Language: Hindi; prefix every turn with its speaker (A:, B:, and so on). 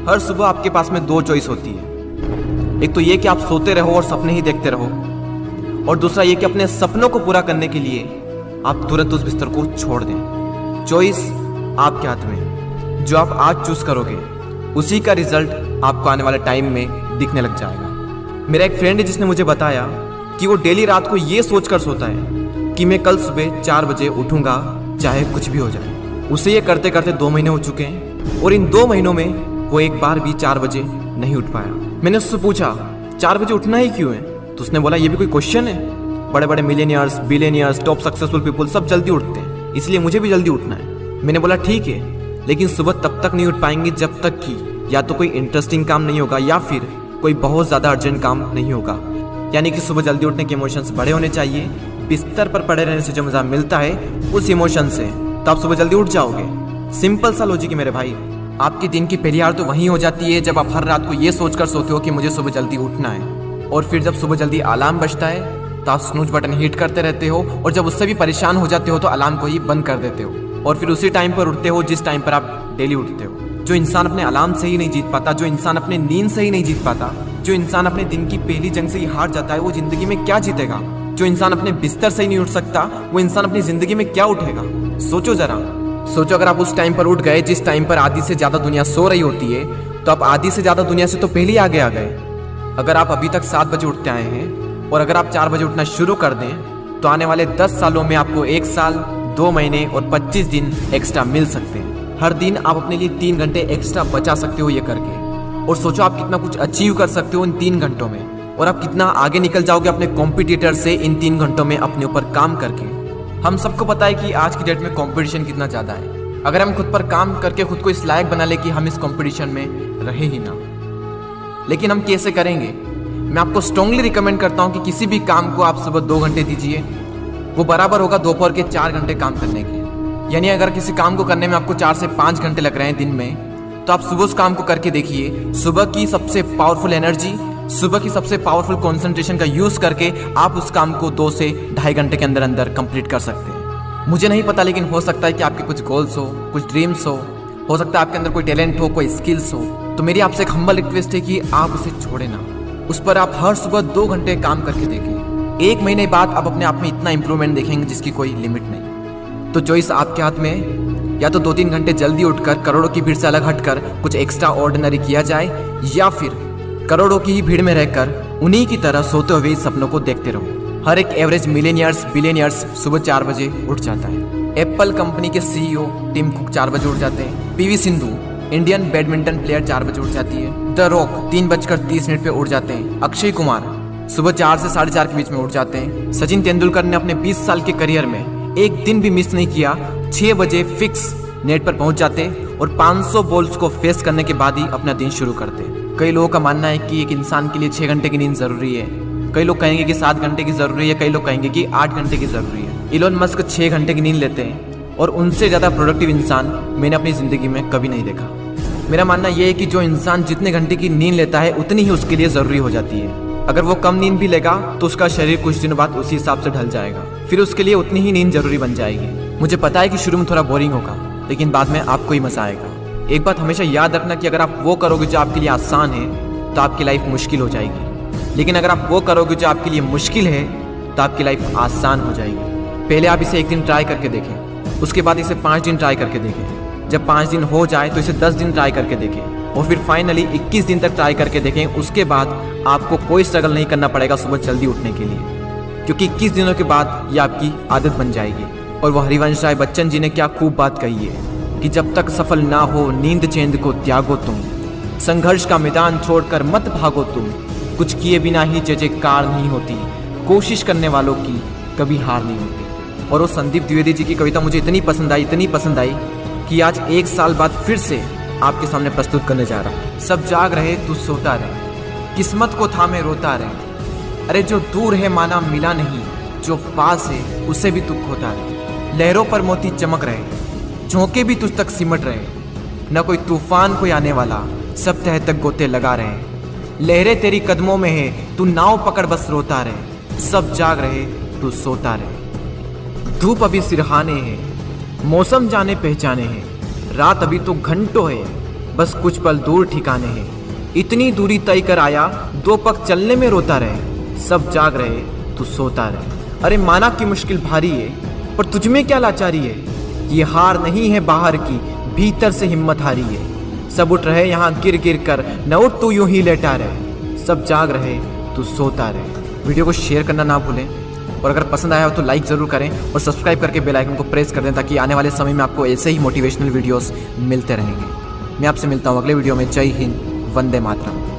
A: हर सुबह आपके पास में दो चॉइस होती है। एक तो ये कि आप सोते रहो और सपने ही देखते रहो, और दूसरा ये कि अपने सपनों को पूरा करने के लिए आप तुरंत उस बिस्तर को छोड़ दें। चॉइस आपके हाथ में है। जो आप आज चूज करोगे उसी का रिजल्ट आपको आने वाले टाइम में दिखने लग जाएगा। मेरा एक फ्रेंड है जिसने मुझे बताया कि वो डेली रात को ये सोचकर सोता है कि मैं कल सुबह 4 बजे उठूंगा चाहे कुछ भी हो जाए। उसे ये करते करते 2 महीने हो चुके हैं और इन 2 महीनों में वो एक बार भी 4 बजे नहीं उठ पाया। मैंने उससे पूछा 4 बजे उठना ही क्यों है, तो उसने बोला ये भी कोई क्वेश्चन है। बड़े बड़े millionaires, billionaires, top successful people सब जल्दी उठते हैं, इसलिए मुझे भी जल्दी उठना है। मैंने बोला ठीक है, लेकिन सुबह तब तक नहीं उठ पाएंगे जब तक कि या तो कोई इंटरेस्टिंग काम नहीं होगा या फिर कोई बहुत ज़्यादा अर्जेंट काम नहीं होगा। यानी कि सुबह जल्दी उठने के इमोशंस बड़े होने चाहिए। बिस्तर पर पड़े रहने से जो मज़ा मिलता है उस इमोशन से, तो आप सुबह जल्दी उठ जाओगे। सिंपल सा लॉजिक है मेरे भाई। आपके दिन की पहली हार तो वहीं हो जाती है जब आप हर रात को ये सोचकर सोते हो कि मुझे सुबह जल्दी उठना है, और फिर जब सुबह जल्दी अलार्म बजता है तो आप स्नूज बटन हिट करते रहते हो, और जब उससे भी परेशान हो जाते हो तो अलार्म को ही बंद कर देते हो, और फिर उसी टाइम पर उठते हो जिस टाइम पर आप डेली उठते हो। जो इंसान अपने अलार्म से ही नहीं जीत पाता, जो इंसान अपने नींद से ही नहीं जीत पाता, जो इंसान अपने दिन की पहली जंग से ही हार जाता है, वो जिंदगी में क्या जीतेगा। जो इंसान अपने बिस्तर से ही नहीं उठ सकता, वो इंसान अपनी जिंदगी में क्या उठेगा। सोचो जरा, सोचो अगर आप उस टाइम पर उठ गए जिस टाइम पर आधी से ज्यादा दुनिया सो रही होती है, तो आप आधी से ज्यादा दुनिया से तो पहले ही आगे आ गए। अगर आप अभी तक 7 बजे उठते आए हैं और अगर आप 4 बजे उठना शुरू कर दें तो आने वाले 10 सालों में आपको 1 साल, 2 महीने और 25 दिन एक्स्ट्रा मिल सकते हैं। हर दिन आप अपने लिए 3 घंटे एक्स्ट्रा बचा सकते हो ये करके, और सोचो आप कितना कुछ अचीव कर सकते हो इन 3 घंटों में, और आप कितना आगे निकल जाओगे अपने कॉम्पिटिटर से इन 3 घंटों में अपने ऊपर काम करके। हम सबको पता है कि आज की डेट में कंपटीशन कितना ज़्यादा है। अगर हम खुद पर काम करके खुद को इस लायक बना ले कि हम इस कंपटीशन में रहे ही ना, लेकिन हम कैसे करेंगे? मैं आपको स्ट्रांगली रिकमेंड करता हूं कि किसी भी काम को आप सुबह 2 घंटे दीजिए, वो बराबर होगा दोपहर के 4 घंटे काम करने के। यानी अगर किसी काम को करने में आपको 4 से 5 घंटे लग रहे हैं दिन में, तो आप सुबह उस काम को करके देखिए। सुबह की सबसे पावरफुल एनर्जी, सुबह की सबसे पावरफुल कंसंट्रेशन का यूज करके आप उस काम को 2 से ढाई घंटे के अंदर अंदर कंप्लीट कर सकते हैं। मुझे नहीं पता, लेकिन हो सकता है कि आपके कुछ गोल्स कुछ ड्रीम्स हो सकता है आपके अंदर कोई टैलेंट हो, कोई स्किल्स हो, तो मेरी आपसे एक हम्बल रिक्वेस्ट है कि आप उसे छोड़े ना। उस पर आप हर सुबह 2 घंटे काम करके देखें। 1 महीने बाद आप अपने आप में इतना इंप्रूवमेंट देखेंगे जिसकी कोई लिमिट नहीं। तो चॉइस आपके हाथ में है, या तो 2-3 घंटे जल्दी उठकर करोड़ों की भीड़ से अलग हटकर कुछ एक्स्ट्रा ऑर्डिनरी किया जाए, या फिर करोड़ों की ही भीड़ में रहकर उन्हीं की तरह सोते हुए सपनों को देखते रहो। हर एक एवरेज मिलियनियर्स, बिलियनियर्स सुबह 4 बजे उठ जाता है। एप्पल कंपनी के CEO टिम कुक 4 बजे उठ जाते हैं। PV Sindhu Indian badminton player 4 बजे उठ जाती है। द रॉक 3:30 पे उठ जाते हैं। अक्षय कुमार सुबह 4 से 4:30 के बीच में उठ जाते हैं। सचिन तेंदुलकर ने अपने 20 साल के करियर में एक दिन भी मिस नहीं किया। 6 बजे फिक्स नेट पर पहुंच जाते और 500 बॉल्स को फेस करने के बाद ही अपना दिन शुरू करते। कई लोगों का मानना है कि एक इंसान के लिए 6 घंटे की नींद जरूरी है, कई लोग कहेंगे कि 7 घंटे की जरूरी है, कई लोग कहेंगे कि 8 घंटे की जरूरी है। इलोन मस्क 6 घंटे की नींद लेते हैं, और उनसे ज़्यादा प्रोडक्टिव इंसान मैंने अपनी ज़िंदगी में कभी नहीं देखा। मेरा मानना यह है कि जो इंसान जितने घंटे की नींद लेता है उतनी ही उसके लिए ज़रूरी हो जाती है। अगर वो कम नींद भी लेगा तो उसका शरीर कुछ दिनों बाद उसी हिसाब से ढल जाएगा, फिर उसके लिए उतनी ही नींद जरूरी बन जाएगी। मुझे पता है कि शुरू में थोड़ा बोरिंग होगा, लेकिन बाद में आपको ही मजा आएगा। एक बात हमेशा याद रखना कि अगर आप वो करोगे जो आपके लिए आसान है तो आपकी लाइफ मुश्किल हो जाएगी, लेकिन अगर आप वो करोगे जो आपके लिए मुश्किल है तो आपकी लाइफ आसान हो जाएगी। पहले आप इसे 1 दिन ट्राई करके देखें, उसके बाद इसे 5 दिन ट्राई करके देखें। जब 5 दिन हो जाए तो इसे 10 दिन ट्राई करके देखें, और फिर फाइनली 21 दिन तक ट्राई करके देखें। उसके बाद आपको कोई स्ट्रगल नहीं करना पड़ेगा सुबह जल्दी उठने के लिए, क्योंकि 21 दिनों के बाद ये आपकी आदत बन जाएगी। और वह हरिवंश राय बच्चन जी ने क्या खूब बात कही है कि जब तक सफल ना हो नींद चैन को त्यागो तुम, संघर्ष का मैदान छोड़कर मत भागो तुम, कुछ किए बिना ही जय जयकार नहीं होती, कोशिश करने वालों की कभी हार नहीं होती। और वो संदीप द्विवेदी जी की कविता मुझे इतनी पसंद आई कि आज 1 साल बाद फिर से आपके सामने प्रस्तुत करने जा रहा हूँ। सब जाग रहे तू सोता रहे, किस्मत को थामे रोता रहे, अरे जो दूर है माना मिला नहीं, जो पास है उसे भी तू खोता रहे। लहरों पर मोती चमक रहे, झोंके भी तुझ तक सिमट रहे, न कोई तूफान कोई आने वाला, सब तह तक गोते लगा रहे। लहरें तेरी कदमों में है, तू नाव पकड़ बस रोता रहे, सब जाग रहे तू सोता रहे। धूप अभी सिरहाने है, मौसम जाने पहचाने हैं, रात अभी तो घंटों है, बस कुछ पल दूर ठिकाने हैं, इतनी दूरी तय कर आया, 2 पग चलने में रोता रहे। सब जाग रहे तू सोता रहे। अरे माना कि मुश्किल भारी है, पर तुझमें क्या लाचारी है। ये हार नहीं है बाहर की, भीतर से हिम्मत हारी है। सब उठ रहे यहाँ गिर गिर कर, न उठ तू यूं ही लेटा रहे। सब जाग रहे तू सोता रहे। वीडियो को शेयर करना ना भूलें, और अगर पसंद आया हो तो लाइक ज़रूर करें और सब्सक्राइब करके बेल आइकन को प्रेस कर दें, ताकि आने वाले समय में आपको ऐसे ही मोटिवेशनल वीडियोस मिलते रहेंगे। मैं आपसे मिलता हूँ अगले वीडियो में। जय हिंद, वंदे मातरम।